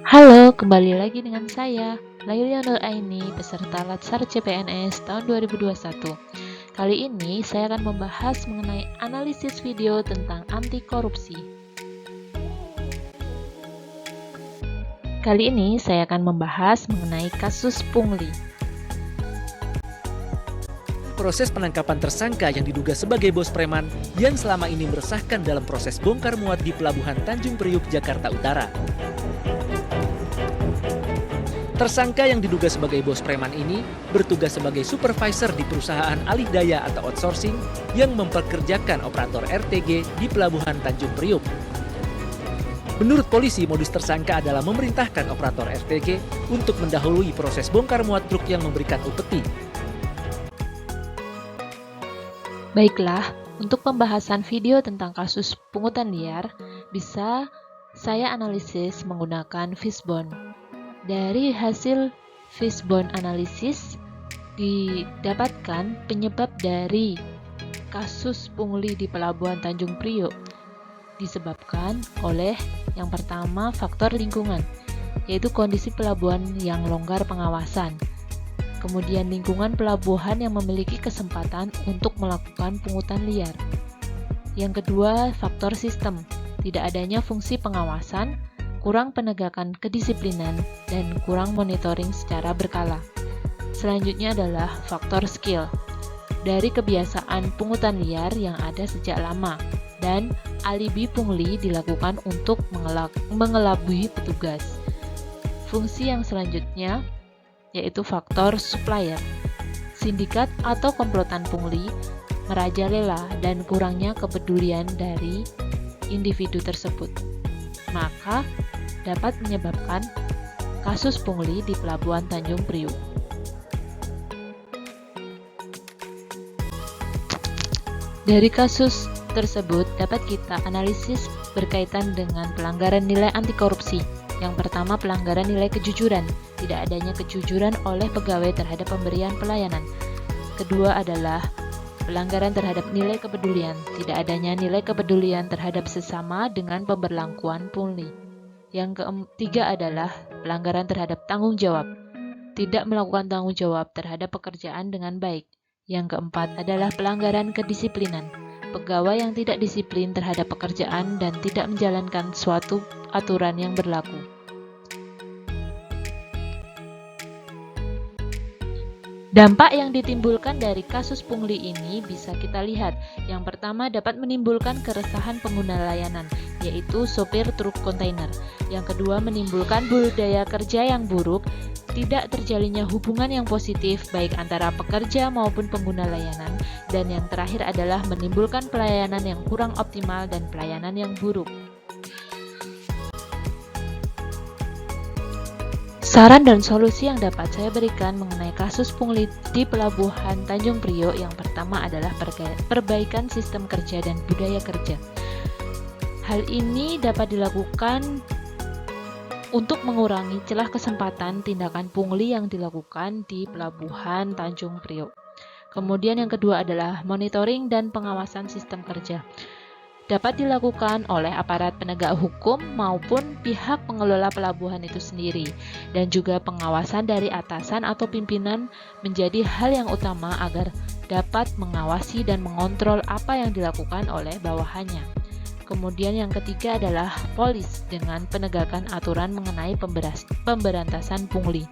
Halo, kembali lagi dengan saya, Lailiana Nuraini, peserta Latsar CPNS tahun 2021. Kali ini saya akan membahas mengenai analisis video tentang anti korupsi. Kali ini saya akan membahas mengenai kasus pungli. Proses penangkapan tersangka yang diduga sebagai bos preman yang selama ini meresahkan dalam proses bongkar muat di Pelabuhan Tanjung Priuk, Jakarta Utara. Tersangka yang diduga sebagai bos preman ini bertugas sebagai supervisor di perusahaan alih daya atau outsourcing yang mempekerjakan operator RTG di Pelabuhan Tanjung Priuk. Menurut polisi, modus tersangka adalah memerintahkan operator RTG untuk mendahului proses bongkar muat truk yang memberikan upeti. Baiklah, untuk pembahasan video tentang kasus pungutan liar, bisa saya analisis menggunakan fishbone. Dari hasil fishbone analisis, didapatkan penyebab dari kasus pungli di Pelabuhan Tanjung Priok disebabkan oleh yang pertama faktor lingkungan, yaitu kondisi pelabuhan yang longgar pengawasan. Kemudian lingkungan pelabuhan yang memiliki kesempatan untuk melakukan pungutan liar. Yang kedua, faktor sistem, tidak adanya fungsi pengawasan, kurang penegakan kedisiplinan, dan kurang monitoring secara berkala. Selanjutnya adalah faktor skill, dari kebiasaan pungutan liar yang ada sejak lama, dan alibi pungli dilakukan untuk mengelabui petugas. Fungsi yang selanjutnya yaitu faktor supplier, sindikat atau komplotan pungli merajalela dan kurangnya kepedulian dari individu tersebut, maka dapat menyebabkan kasus pungli di Pelabuhan Tanjung Priuk. Dari kasus tersebut dapat kita analisis berkaitan dengan pelanggaran nilai anti korupsi. Yang pertama, pelanggaran nilai kejujuran, tidak adanya kejujuran oleh pegawai terhadap pemberian pelayanan. Kedua adalah pelanggaran terhadap nilai kepedulian, tidak adanya nilai kepedulian terhadap sesama dengan pemberlakuan pungli. Yang ketiga adalah pelanggaran terhadap tanggung jawab, tidak melakukan tanggung jawab terhadap pekerjaan dengan baik. Yang keempat adalah pelanggaran kedisiplinan, pegawai yang tidak disiplin terhadap pekerjaan dan tidak menjalankan suatu aturan yang berlaku. Dampak yang ditimbulkan dari kasus pungli ini bisa kita lihat. Yang pertama, dapat menimbulkan keresahan pengguna layanan, yaitu sopir truk kontainer. Yang kedua, menimbulkan budaya kerja yang buruk, tidak terjalinnya hubungan yang positif baik antara pekerja maupun pengguna layanan. Dan yang terakhir adalah menimbulkan pelayanan yang kurang optimal dan pelayanan yang buruk. Saran dan solusi yang dapat saya berikan mengenai kasus pungli di Pelabuhan Tanjung Priok yang pertama adalah perbaikan sistem kerja dan budaya kerja. Hal ini dapat dilakukan untuk mengurangi celah kesempatan tindakan pungli yang dilakukan di Pelabuhan Tanjung Priok. Kemudian yang kedua adalah monitoring dan pengawasan sistem kerja. Dapat dilakukan oleh aparat penegak hukum maupun pihak pengelola pelabuhan itu sendiri, dan juga pengawasan dari atasan atau pimpinan menjadi hal yang utama agar dapat mengawasi dan mengontrol apa yang dilakukan oleh bawahannya. Kemudian yang ketiga adalah polis dengan penegakan aturan mengenai pemberantasan pungli.